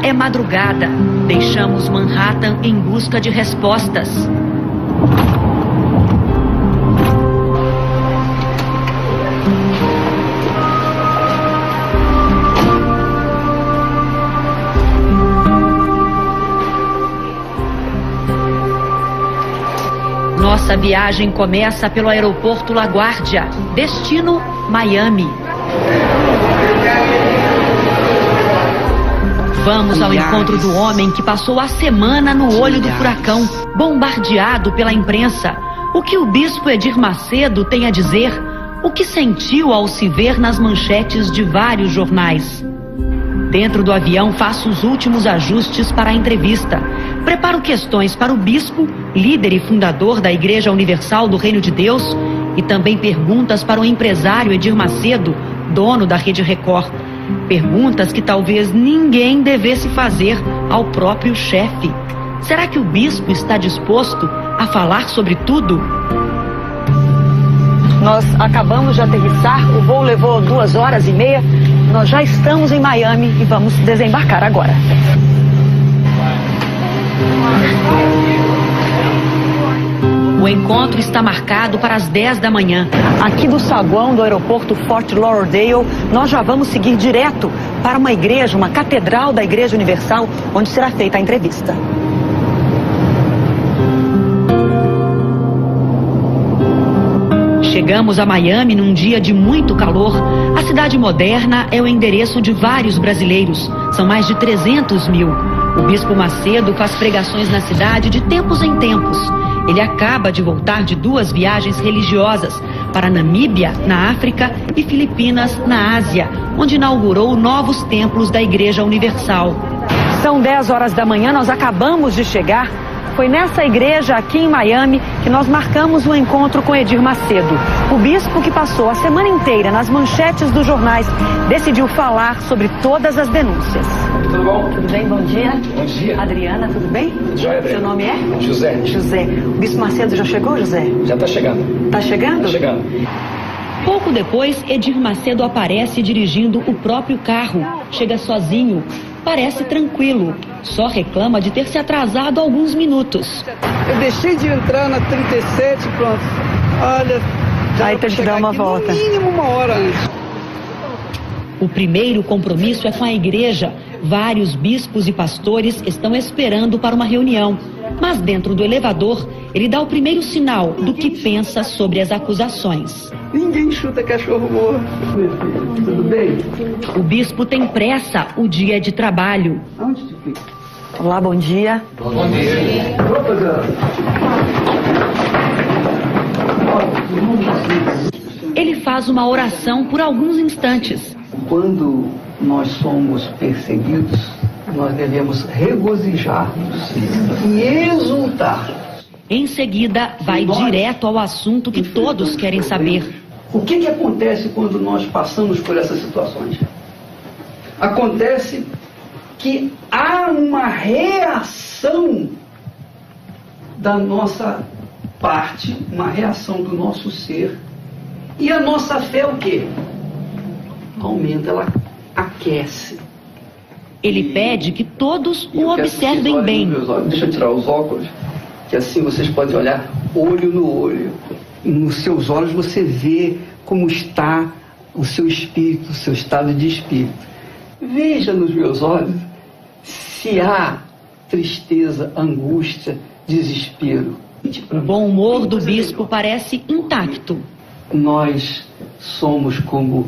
é madrugada. Deixamos Manhattan em busca de respostas. Nossa viagem começa pelo aeroporto LaGuardia, destino Miami. Vamos ao encontro do homem que passou a semana no olho do furacão, bombardeado pela imprensa. O que o bispo Edir Macedo tem a dizer? O que sentiu ao se ver nas manchetes de vários jornais? Dentro do avião, faço os últimos ajustes para a entrevista. Preparo questões para o bispo, líder e fundador da Igreja Universal do Reino de Deus, e também perguntas para o empresário Edir Macedo, dono da Rede Record. Perguntas que talvez ninguém devesse fazer ao próprio chefe. Será que o bispo está disposto a falar sobre tudo? Nós acabamos de aterrissar, o voo levou 2h30. Nós já estamos em Miami e vamos desembarcar agora. O encontro está marcado para as 10 da manhã. Aqui do saguão do aeroporto Fort Lauderdale, nós já vamos seguir direto para uma igreja, uma catedral da Igreja Universal, onde será feita a entrevista. Chegamos a Miami num dia de muito calor. A cidade moderna é o endereço de vários brasileiros. São mais de 300 mil. O bispo Macedo faz pregações na cidade de tempos em tempos. Ele acaba de voltar de 2 viagens religiosas para Namíbia, na África, e Filipinas, na Ásia, onde inaugurou novos templos da Igreja Universal. São 10 horas da manhã, nós acabamos de chegar. Foi nessa igreja aqui em Miami que nós marcamos o encontro com Edir Macedo. O bispo que passou a semana inteira nas manchetes dos jornais decidiu falar sobre todas as denúncias. Tudo bom? Tudo bem? Bom dia. Bom dia. Adriana, tudo bem? Joia, Seu nome é? José. José. O bispo Macedo já chegou, José? Já está chegando. Tá chegando? Tá chegando. Pouco depois, Edir Macedo aparece dirigindo o próprio carro. Chega sozinho. Parece tranquilo. Só reclama de ter se atrasado alguns minutos. Eu deixei de entrar na 37, pronto. Olha, Aí teve que dar uma volta. No mínimo 1 hora antes. O primeiro compromisso é com a igreja. Vários bispos e pastores estão esperando para uma reunião. Mas dentro do elevador, ele dá o primeiro sinal do que pensa sobre as acusações. Ninguém chuta cachorro morto. Tudo bem? O bispo tem pressa, o dia é de trabalho. Aonde tu fica? Olá, bom dia. Bom dia. Ele faz uma oração por alguns instantes. Quando nós somos perseguidos, nós devemos regozijar-nos e exultar. Em seguida, vai direto ao assunto que todos querem saber. O que acontece quando nós passamos por essas situações? Acontece que há uma reação da nossa parte, uma reação do nosso ser. E a nossa fé o quê? Aumenta, ela aquece. Ele pede que todos o observem bem. Deixa eu tirar os óculos, que assim vocês podem olhar olho no olho. Nos seus olhos você vê como está o seu espírito, o seu estado de espírito. Veja nos meus olhos se há tristeza, angústia, desespero. O bom humor do bispo parece intacto. Nós somos como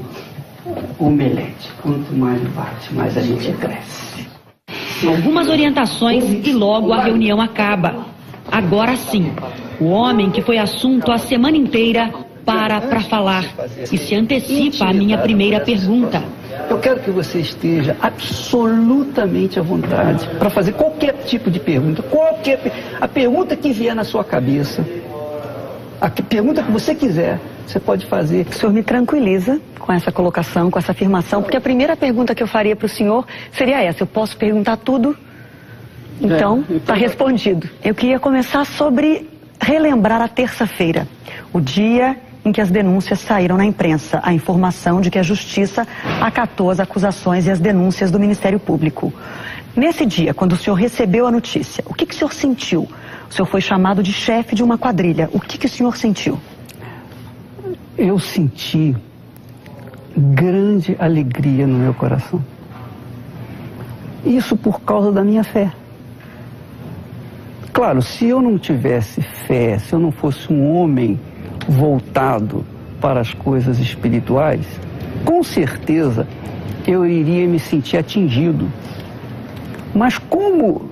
omelete. Quanto mais bate, mais a gente cresce. Algumas orientações e logo a reunião acaba. Agora sim, o homem que foi assunto a semana inteira para falar e se antecipa à minha primeira pergunta. Eu quero que você esteja absolutamente à vontade para fazer qualquer tipo de pergunta, a pergunta que vier na sua cabeça, a pergunta que você quiser, você pode fazer. O senhor me tranquiliza com essa colocação, com essa afirmação, porque a primeira pergunta que eu faria para o senhor seria essa: eu posso perguntar tudo? Então, está respondido. Eu queria começar sobre relembrar a terça-feira, o dia em que as denúncias saíram na imprensa, a informação de que a Justiça acatou as acusações e as denúncias do Ministério Público. Nesse dia, quando o senhor recebeu a notícia, o que o senhor sentiu? O senhor foi chamado de chefe de uma quadrilha. O que o senhor sentiu? Eu senti grande alegria no meu coração. Isso por causa da minha fé. Claro, se eu não tivesse fé, se eu não fosse um homem voltado para as coisas espirituais, com certeza eu iria me sentir atingido. Mas como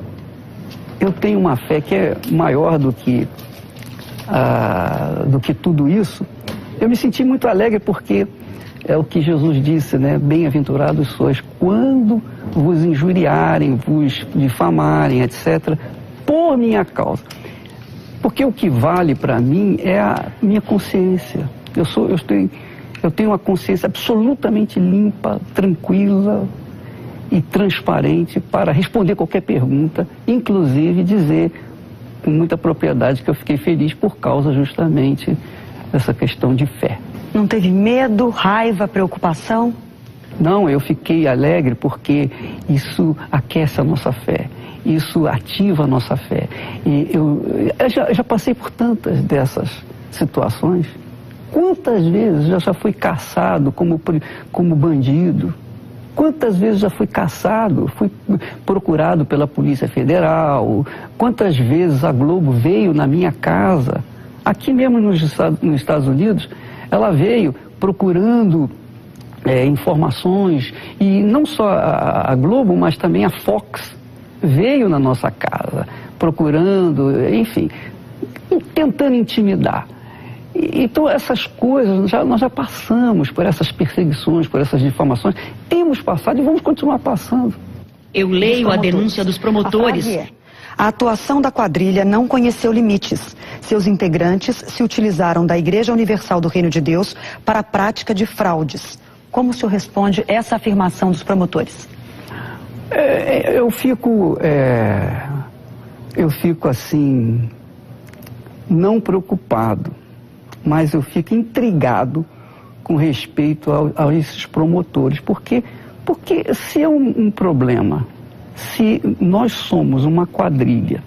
eu tenho uma fé que é maior do que tudo isso, eu me senti muito alegre porque é o que Jesus disse, né? Bem-aventurados sois quando vos injuriarem, vos difamarem, etc., por minha causa. Porque o que vale para mim é a minha consciência. Eu tenho uma consciência absolutamente limpa, tranquila e transparente para responder qualquer pergunta, inclusive dizer com muita propriedade que eu fiquei feliz por causa justamente dessa questão de fé. Não teve medo, raiva, preocupação? Não, eu fiquei alegre porque isso aquece a nossa fé, isso ativa a nossa fé. E eu já passei por tantas dessas situações. Quantas vezes já fui caçado como bandido? Quantas vezes já fui caçado, fui procurado pela Polícia Federal? Quantas vezes a Globo veio na minha casa? Aqui mesmo nos Estados Unidos, ela veio procurando informações, e não só a Globo, mas também a Fox veio na nossa casa, procurando, enfim, tentando intimidar. Então essas coisas, nós já passamos por essas perseguições, por essas difamações, temos passado e vamos continuar passando. Eu leio a denúncia dos promotores. A atuação da quadrilha não conheceu limites. Seus integrantes se utilizaram da Igreja Universal do Reino de Deus para a prática de fraudes. Como o senhor responde essa afirmação dos promotores? Eu fico assim, não preocupado, mas eu fico intrigado com respeito a esses promotores. Porque se é um problema, se nós somos uma quadrilha,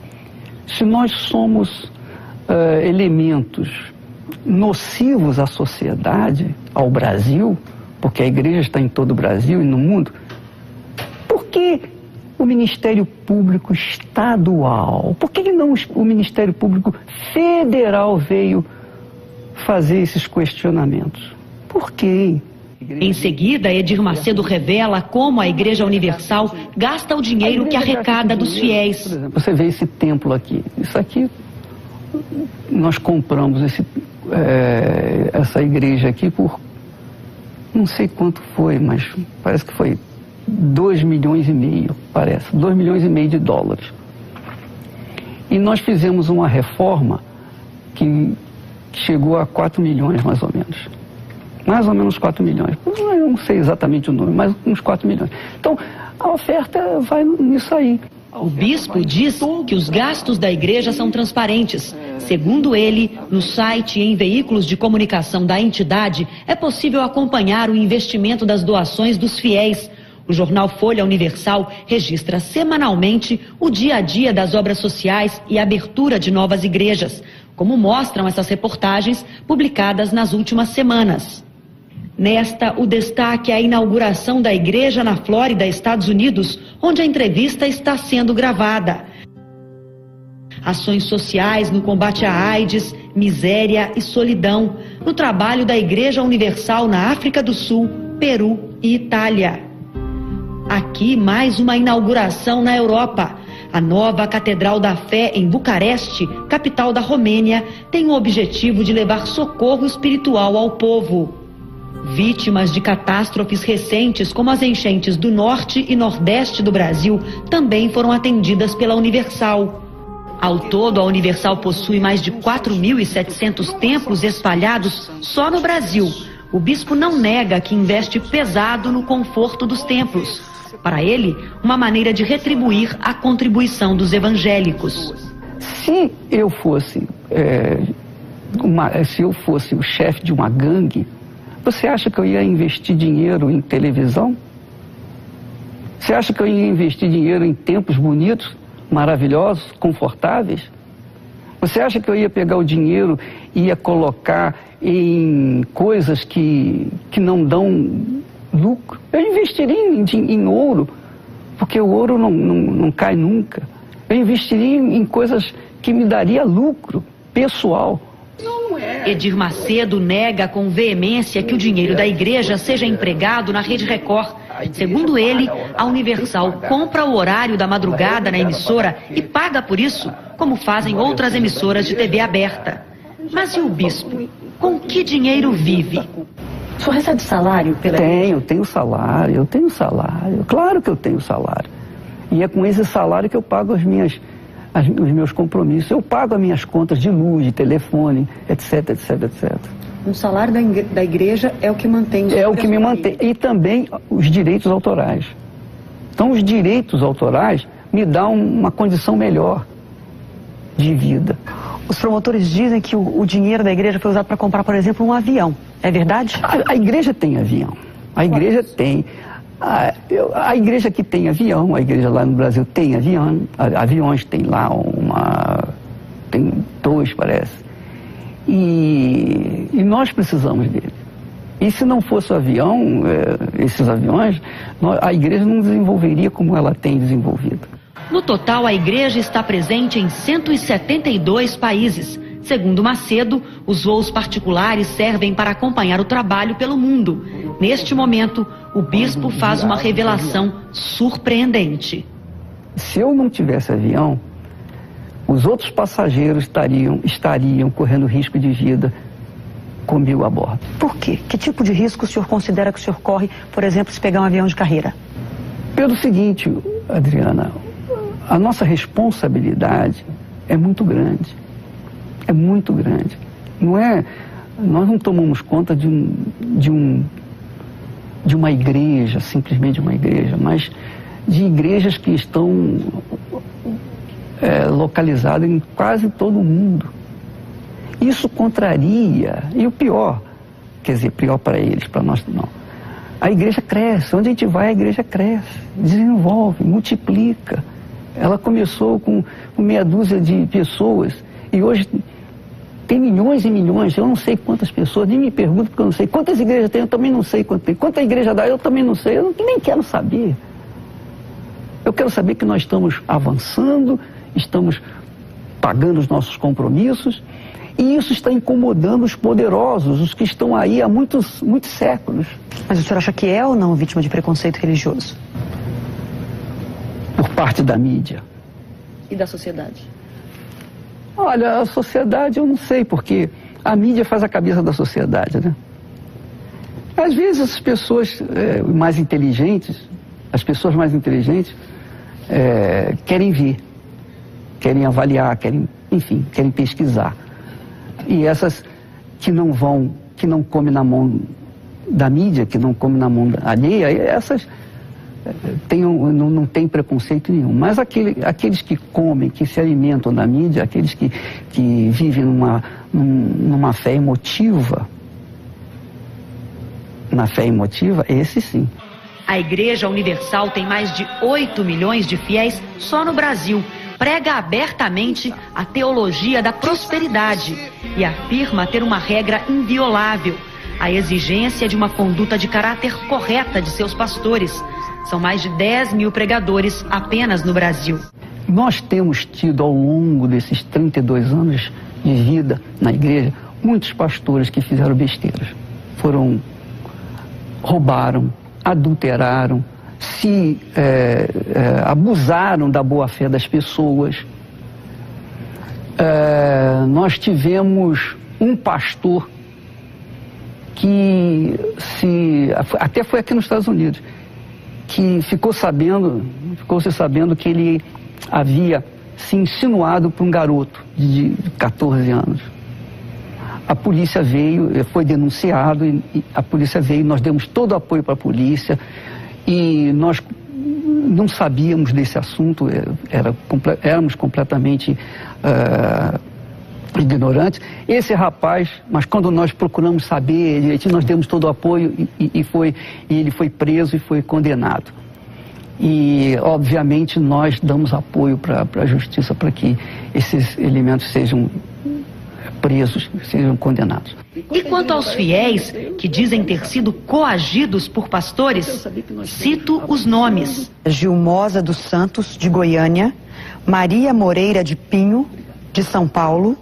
se nós somos elementos nocivos à sociedade, ao Brasil, porque a igreja está em todo o Brasil e no mundo, por que o Ministério Público Estadual, por que não o Ministério Público Federal veio fazer esses questionamentos? Por quê? Em seguida, Edir Macedo revela como a Igreja Universal gasta o dinheiro que arrecada dos fiéis. Por exemplo, você vê esse templo aqui. Isso aqui, nós compramos essa igreja aqui por, não sei quanto foi, mas parece que foi 2,5 milhões, parece, 2,5 milhões de dólares. E nós fizemos uma reforma que chegou a 4 milhões, mais ou menos. Mais ou menos 4 milhões. Eu não sei exatamente o número, mas uns 4 milhões. Então, a oferta vai nisso aí. O bispo diz que os gastos da igreja são transparentes. Segundo ele, no site e em veículos de comunicação da entidade, é possível acompanhar o investimento das doações dos fiéis. O jornal Folha Universal registra semanalmente o dia a dia das obras sociais e abertura de novas igrejas, como mostram essas reportagens publicadas nas últimas semanas. Nesta, o destaque é a inauguração da igreja na Flórida, Estados Unidos, onde a entrevista está sendo gravada. Ações sociais no combate à AIDS, miséria e solidão, no trabalho da Igreja Universal na África do Sul, Peru e Itália. Aqui, mais uma inauguração na Europa. A nova Catedral da Fé em Bucareste, capital da Romênia, tem o objetivo de levar socorro espiritual ao povo. Vítimas de catástrofes recentes, como as enchentes do norte e nordeste do Brasil, também foram atendidas pela Universal. Ao todo, a Universal possui mais de 4.700 templos espalhados só no Brasil. O bispo não nega que investe pesado no conforto dos templos. Para ele, uma maneira de retribuir a contribuição dos evangélicos. Se eu fosse o chefe de uma gangue, você acha que eu ia investir dinheiro em televisão? Você acha que eu ia investir dinheiro em templos bonitos, maravilhosos, confortáveis? Você acha que eu ia pegar o dinheiro e ia colocar em coisas que não dão lucro? Eu investiria em ouro, porque o ouro não cai nunca. Eu investiria em coisas que me daria lucro pessoal. Edir Macedo nega com veemência que o dinheiro da igreja seja empregado na Rede Record. Segundo ele, a Universal compra o horário da madrugada na emissora e paga por isso, como fazem outras emissoras de TV aberta. Mas e o bispo? Com que dinheiro vive? O senhor recebe salário pela... Eu tenho salário, claro que eu tenho salário. E é com esse salário que eu pago os meus compromissos. Eu pago as minhas contas de luz, de telefone, etc, etc, etc. O salário da igreja é o que mantém... É o que me mantém. E também os direitos autorais. Então, os direitos autorais me dão uma condição melhor de vida. Os promotores dizem que o dinheiro da igreja foi usado para comprar, por exemplo, um avião. É verdade? A igreja tem avião. A igreja tem. A igreja que tem avião, a igreja lá no Brasil tem aviões, tem lá tem 2, parece. E nós precisamos dele. E se não fosse o avião, esses aviões, a igreja não desenvolveria como ela tem desenvolvido. No total, a igreja está presente em 172 países. Segundo Macedo, os voos particulares servem para acompanhar o trabalho pelo mundo. Neste momento, o bispo faz uma revelação surpreendente. Se eu não tivesse avião, os outros passageiros estariam correndo risco de vida comigo a bordo. Por quê? Que tipo de risco o senhor considera que o senhor corre, por exemplo, se pegar um avião de carreira? Pelo seguinte, Adriana, a nossa responsabilidade é muito grande. É muito grande. Nós não tomamos conta de uma igreja, simplesmente uma igreja, mas de igrejas que estão localizadas em quase todo o mundo. Isso contraria, e o pior, quer dizer, pior para eles, para nós não. A igreja cresce, onde a gente vai a igreja cresce, desenvolve, multiplica. Ela começou com meia dúzia de pessoas e hoje tem milhões e milhões, eu não sei quantas pessoas, nem me pergunto porque eu não sei. Quantas igrejas tem, eu também não sei quantas tem. Quanta igreja dá, eu também não sei, eu nem quero saber. Eu quero saber que nós estamos avançando, estamos pagando os nossos compromissos e isso está incomodando os poderosos, os que estão aí há muitos séculos. Mas o senhor acha que é ou não vítima de preconceito religioso? Por parte da mídia. E da sociedade? Olha, a sociedade eu não sei, porque a mídia faz a cabeça da sociedade, né? Às vezes as pessoas mais inteligentes, querem ver, querem avaliar, querem pesquisar. E essas que não comem na mão da mídia, que não comem na mão alheia, essas não tem preconceito nenhum. Mas aqueles que comem, que se alimentam da mídia, aqueles que vivem numa fé emotiva, esse sim. A Igreja Universal tem mais de 8 milhões de fiéis só no Brasil. Prega abertamente a teologia da prosperidade e afirma ter uma regra inviolável, a exigência de uma conduta de caráter correta de seus pastores. São mais de 10 mil pregadores apenas no Brasil. Nós temos tido ao longo desses 32 anos de vida na igreja, muitos pastores que fizeram besteiras. Roubaram, adulteraram, abusaram da boa-fé das pessoas. Nós tivemos um pastor que até foi aqui nos Estados Unidos, que ficou se sabendo que ele havia se insinuado para um garoto de 14 anos. A polícia veio, foi denunciado, e a polícia veio, nós demos todo o apoio para a polícia, e nós não sabíamos desse assunto, éramos completamente ignorantes. Esse rapaz, mas quando nós procuramos saber, nós demos todo o apoio e ele foi preso e foi condenado. E, obviamente, nós damos apoio para a justiça para que esses elementos sejam presos, sejam condenados. E quanto aos fiéis que dizem ter sido coagidos por pastores, cito os nomes: Gilmosa dos Santos, de Goiânia, Maria Moreira de Pinho, de São Paulo,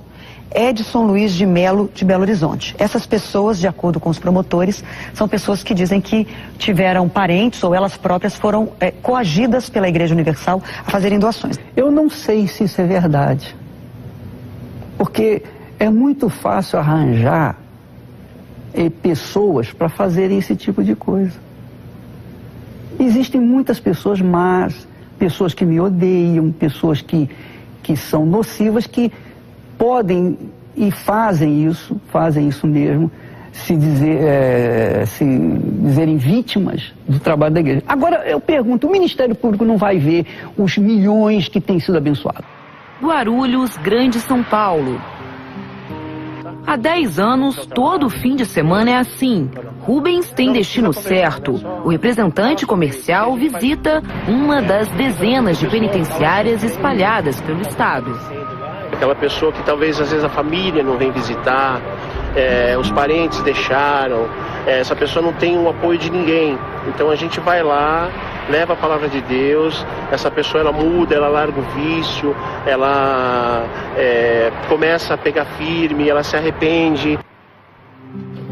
Edson Luiz de Melo, de Belo Horizonte. Essas pessoas, de acordo com os promotores, são pessoas que dizem que tiveram parentes ou elas próprias foram coagidas pela Igreja Universal a fazerem doações. Eu não sei se isso é verdade, porque é muito fácil arranjar pessoas para fazerem esse tipo de coisa. Existem muitas pessoas más, pessoas que me odeiam, pessoas que são nocivas, que podem e fazem isso mesmo, se dizerem vítimas do trabalho da igreja. Agora, eu pergunto, o Ministério Público não vai ver os milhões que têm sido abençoados? Guarulhos, Grande São Paulo. Há 10 anos, todo fim de semana é assim. Rubens tem destino certo. O representante comercial visita uma das dezenas de penitenciárias espalhadas pelo estado. Aquela pessoa que talvez às vezes a família não vem visitar, os parentes deixaram, essa pessoa não tem o apoio de ninguém. Então a gente vai lá, leva a palavra de Deus, essa pessoa ela muda, ela larga o vício, ela começa a pegar firme, ela se arrepende.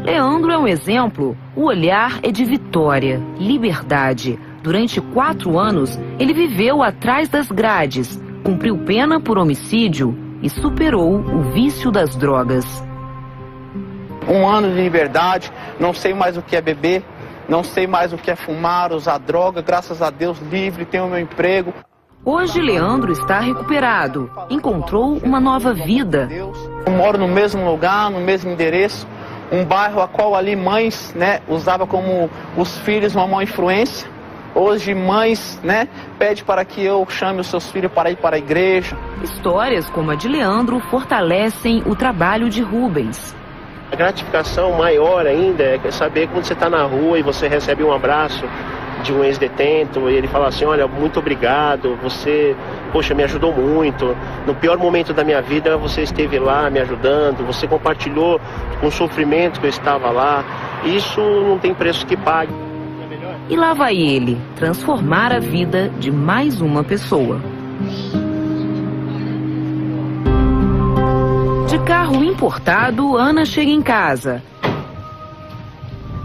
Leandro é um exemplo. O olhar é de vitória, liberdade. Durante 4 anos, ele viveu atrás das grades, cumpriu pena por homicídio e superou o vício das drogas. 1 ano de liberdade, não sei mais o que é beber, não sei mais o que é fumar, usar droga, graças a Deus livre, tenho o meu emprego. Hoje Leandro está recuperado, encontrou uma nova vida. Eu moro no mesmo lugar, no mesmo endereço, um bairro a qual ali mães, usava como os filhos uma má influência. Hoje mães, pede para que eu chame os seus filhos para ir para a igreja. Histórias como a de Leandro fortalecem o trabalho de Rubens. A gratificação maior ainda é saber quando você está na rua e você recebe um abraço de um ex-detento e ele fala assim, olha, muito obrigado, você, poxa, me ajudou muito. No pior momento da minha vida, você esteve lá me ajudando, você compartilhou com o sofrimento que eu estava lá. Isso não tem preço que pague. E lá vai ele, transformar a vida de mais uma pessoa. De carro importado, Ana chega em casa.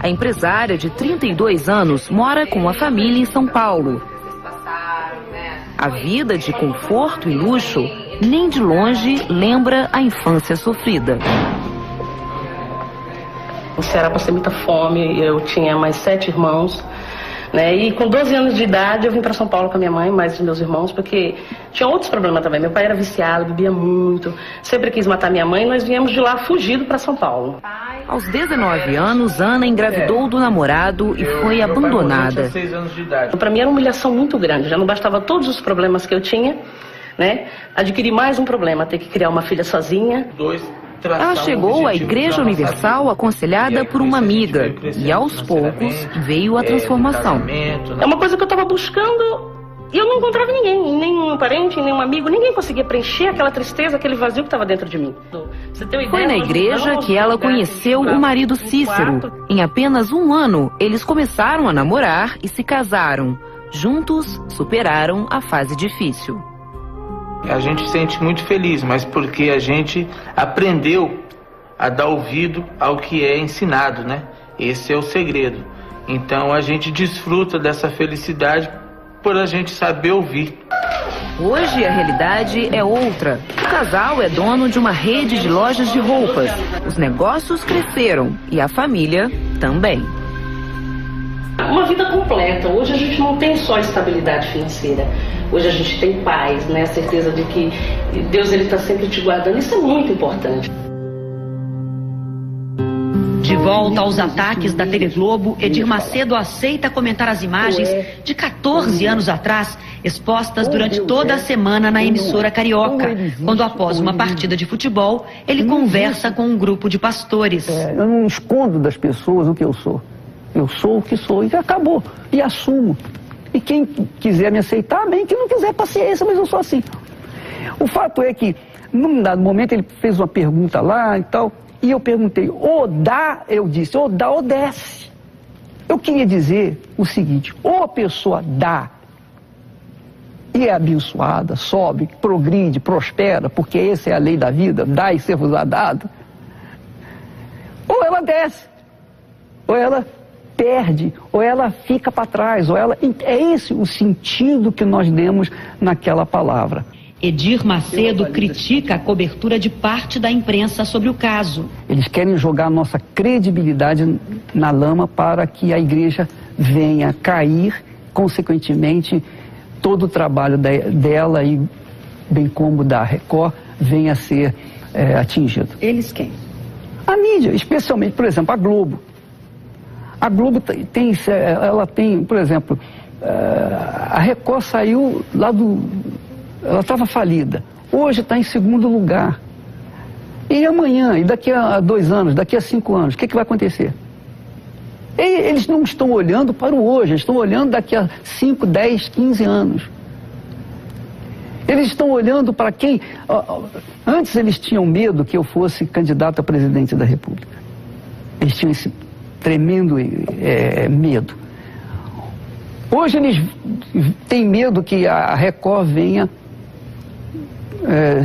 A empresária de 32 anos mora com a família em São Paulo. A vida de conforto e luxo nem de longe lembra a infância sofrida. O Ceará passei muita fome, eu tinha mais 7 irmãos. E com 12 anos de idade eu vim para São Paulo com a minha mãe, mais os meus irmãos, porque tinha outros problemas também. Meu pai era viciado, bebia muito, sempre quis matar minha mãe, nós viemos de lá fugido para São Paulo. Aos 19 anos, Ana engravidou do namorado e foi abandonada. Para mim era uma humilhação muito grande, já não bastava todos os problemas que eu tinha, adquirir mais um problema, ter que criar uma filha sozinha. Ela chegou à Igreja Universal aconselhada por uma amiga e aos poucos veio a transformação. É uma coisa que eu estava buscando e eu não encontrava ninguém, nenhum parente, nenhum amigo, ninguém conseguia preencher aquela tristeza, aquele vazio que estava dentro de mim. Foi na igreja que ela conheceu o marido Cícero. Em apenas 1 ano, eles começaram a namorar e se casaram. Juntos, superaram a fase difícil. A gente se sente muito feliz, mas porque a gente aprendeu a dar ouvido ao que é ensinado, Esse é o segredo. Então a gente desfruta dessa felicidade por a gente saber ouvir. Hoje a realidade é outra. O casal é dono de uma rede de lojas de roupas. Os negócios cresceram e a família também. Uma vida completa. Hoje a gente não tem só estabilidade financeira. Hoje a gente tem paz, a certeza de que Deus está sempre te guardando. Isso é muito importante. De volta aos ataques da TV Globo, Edir Macedo aceita comentar as imagens de 14 anos atrás, expostas durante toda a semana na emissora carioca, quando após uma partida de futebol, ele conversa com um grupo de pastores. Eu não escondo das pessoas o que eu sou. Eu sou o que sou e acabou. E assumo. E quem quiser me aceitar, bem, quem não quiser, paciência, mas eu sou assim. O fato é que, num dado momento, ele fez uma pergunta lá e tal, e eu perguntei, ou dá, eu disse, ou dá ou desce. Eu queria dizer o seguinte, ou a pessoa dá e é abençoada, sobe, progride, prospera, porque essa é a lei da vida, dá e ser-vos-á dado, ou ela desce, ou ela perde, ou ela fica para trás, ou ela... É esse o sentido que nós demos naquela palavra. Edir Macedo critica a cobertura de parte da imprensa sobre o caso. Eles querem jogar a nossa credibilidade na lama para que a igreja venha cair, consequentemente, todo o trabalho dela e bem como da Record venha a ser atingido. Eles quem? A mídia, especialmente, por exemplo, a Globo. A Globo ela tem, por exemplo, a Record saiu lá ela estava falida. Hoje está em segundo lugar. E amanhã, e daqui a 2 anos, daqui a 5 anos, o que vai acontecer? Eles não estão olhando para o hoje, eles estão olhando daqui a 5, 10, 15 anos. Eles estão olhando para quem... Antes eles tinham medo que eu fosse candidato a presidente da República. Eles tinham esse tremendo medo. Hoje eles têm medo que a Record venha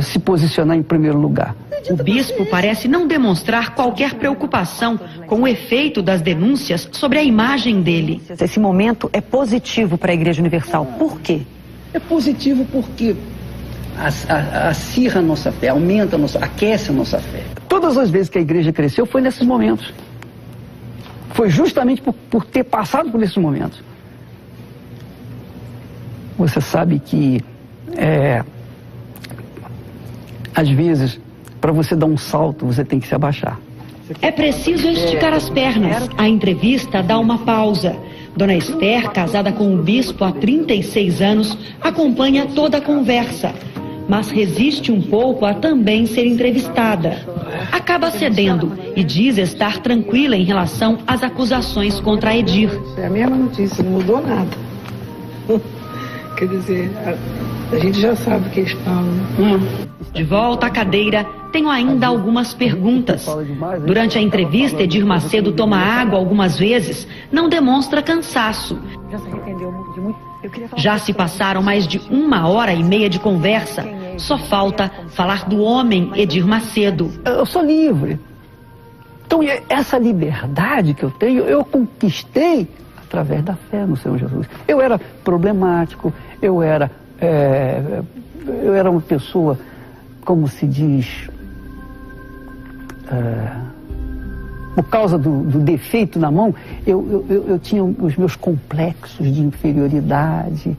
se posicionar em primeiro lugar. O bispo parece não demonstrar qualquer preocupação com o efeito das denúncias sobre a imagem dele. Esse momento é positivo para a Igreja Universal. Por quê? É positivo porque acirra a nossa fé, aumenta aquece a nossa fé. Todas as vezes que a igreja cresceu foi nesses momentos. Foi justamente por ter passado por esses momentos. Você sabe que, às vezes, para você dar um salto, você tem que se abaixar. É preciso esticar as pernas. A entrevista dá uma pausa. Dona Esther, casada com o bispo há 36 anos, acompanha toda a conversa, mas resiste um pouco a também ser entrevistada. Acaba cedendo e diz estar tranquila em relação às acusações contra Edir. É a mesma notícia, não mudou nada. Quer dizer, a gente já sabe o que eles falam. De volta à cadeira, tenho ainda algumas perguntas. Durante a entrevista, Edir Macedo toma água algumas vezes, não demonstra cansaço. Já se passaram mais de 1h30 de conversa. Só falta falar do homem Edir Macedo. Eu sou livre. Então, essa liberdade que eu tenho, eu conquistei através da fé no Senhor Jesus. Eu era problemático, eu era uma pessoa, como se diz, por causa do defeito na mão, eu tinha os meus complexos de inferioridade.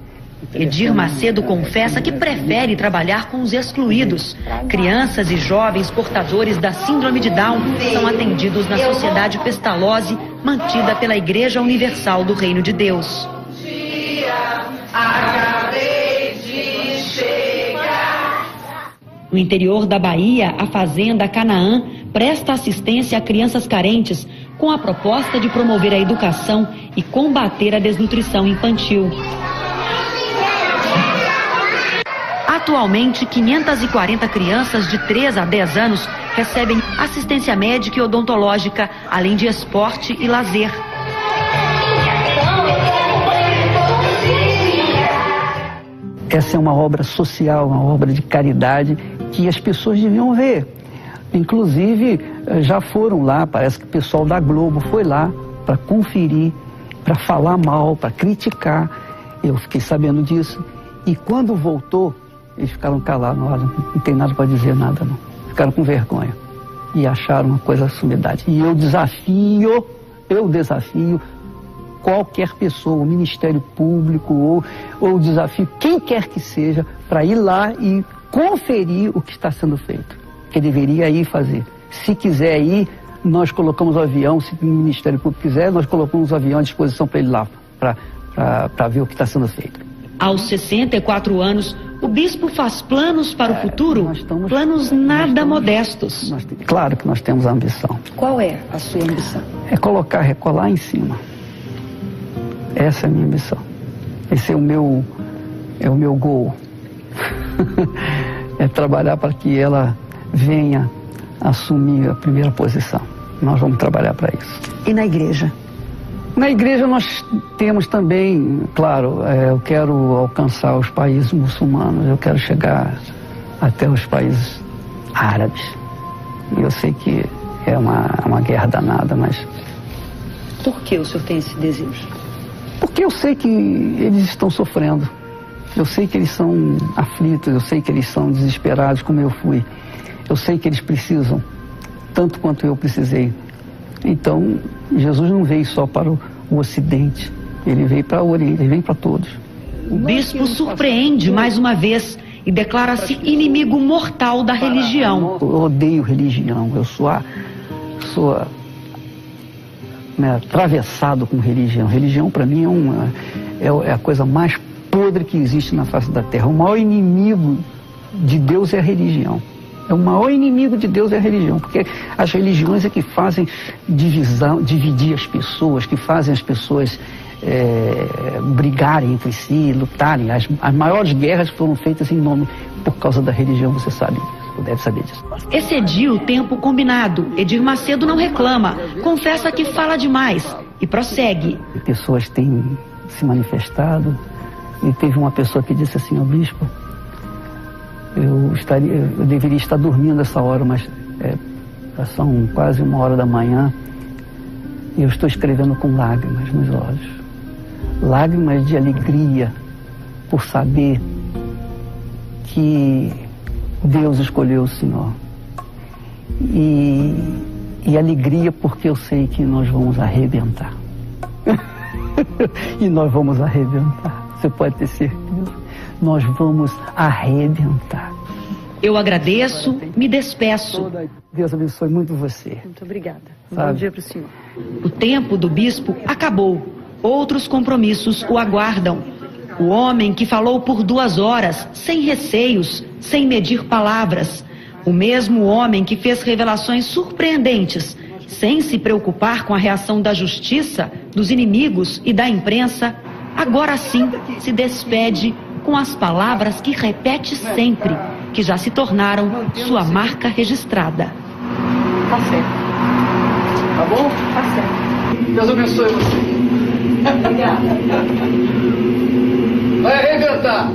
Edir Macedo confessa que prefere trabalhar com os excluídos. Crianças e jovens portadores da síndrome de Down são atendidos na Sociedade Pestalozzi, mantida pela Igreja Universal do Reino de Deus. No interior da Bahia, a Fazenda Canaã presta assistência a crianças carentes com a proposta de promover a educação e combater a desnutrição infantil. Atualmente, 540 crianças de 3 a 10 anos recebem assistência médica e odontológica, além de esporte e lazer. Essa é uma obra social, uma obra de caridade que as pessoas deviam ver. Inclusive, já foram lá, parece que o pessoal da Globo foi lá para conferir, para falar mal, para criticar. Eu fiquei sabendo disso. E quando voltou, eles ficaram calados, olha, não tem nada para dizer nada não. Ficaram com vergonha e acharam uma coisa sumidade. E eu desafio qualquer pessoa, o Ministério Público ou desafio quem quer que seja para ir lá e conferir o que está sendo feito, que deveria ir fazer. Se quiser ir, nós colocamos o avião, se o Ministério Público quiser, nós colocamos o avião à disposição para ele lá, para ver o que está sendo feito. Aos 64 anos, o bispo faz planos para o futuro, planos nada modestos. Claro que nós temos a ambição. Qual é a sua ambição? É colocar a Record lá em cima. Essa é a minha ambição. Esse é o meu gol. É trabalhar para que ela venha assumir a primeira posição. Nós vamos trabalhar para isso. E na igreja? Na igreja nós temos também, claro, eu quero alcançar os países muçulmanos, eu quero chegar até os países árabes. E eu sei que é uma guerra danada, mas... Por que o senhor tem esse desejo? Porque eu sei que eles estão sofrendo. Eu sei que eles são aflitos, eu sei que eles são desesperados como eu fui. Eu sei que eles precisam, tanto quanto eu precisei. Então, Jesus não veio só para o Ocidente, ele veio para o Oriente, ele veio para todos. O bispo surpreende mais uma vez e declara-se inimigo mortal da religião. Eu odeio religião, eu sou atravessado com religião. Religião para mim é a coisa mais podre que existe na face da terra. O maior inimigo de Deus é a religião. O maior inimigo de Deus é a religião, porque as religiões é que fazem dividir as pessoas, que fazem as pessoas brigarem entre si, lutarem. As maiores guerras foram feitas em nome, por causa da religião, você sabe disso, deve saber disso. Excediu o tempo combinado. Edir Macedo não reclama, confessa que fala demais e prossegue. Pessoas têm se manifestado, e teve uma pessoa que disse assim: ó bispo, eu deveria estar dormindo essa hora, mas são quase 1h da manhã e eu estou escrevendo com lágrimas nos olhos. Lágrimas de alegria por saber que Deus escolheu o Senhor. E alegria porque eu sei que nós vamos arrebentar. E nós vamos arrebentar. Você pode ter certeza. Nós vamos arrebentar. Eu agradeço, me despeço. Deus abençoe muito você. Muito obrigada. Sabe? Bom dia para o senhor. O tempo do bispo acabou. Outros compromissos o aguardam. O homem que falou por 2 horas, sem receios, sem medir palavras. O mesmo homem que fez revelações surpreendentes, sem se preocupar com a reação da justiça, dos inimigos e da imprensa, agora sim se despede com as palavras que repete sempre, que já se tornaram sua marca registrada. Tá certo. Tá bom? Tá certo. Deus abençoe você. Obrigada. Vai arrebentar.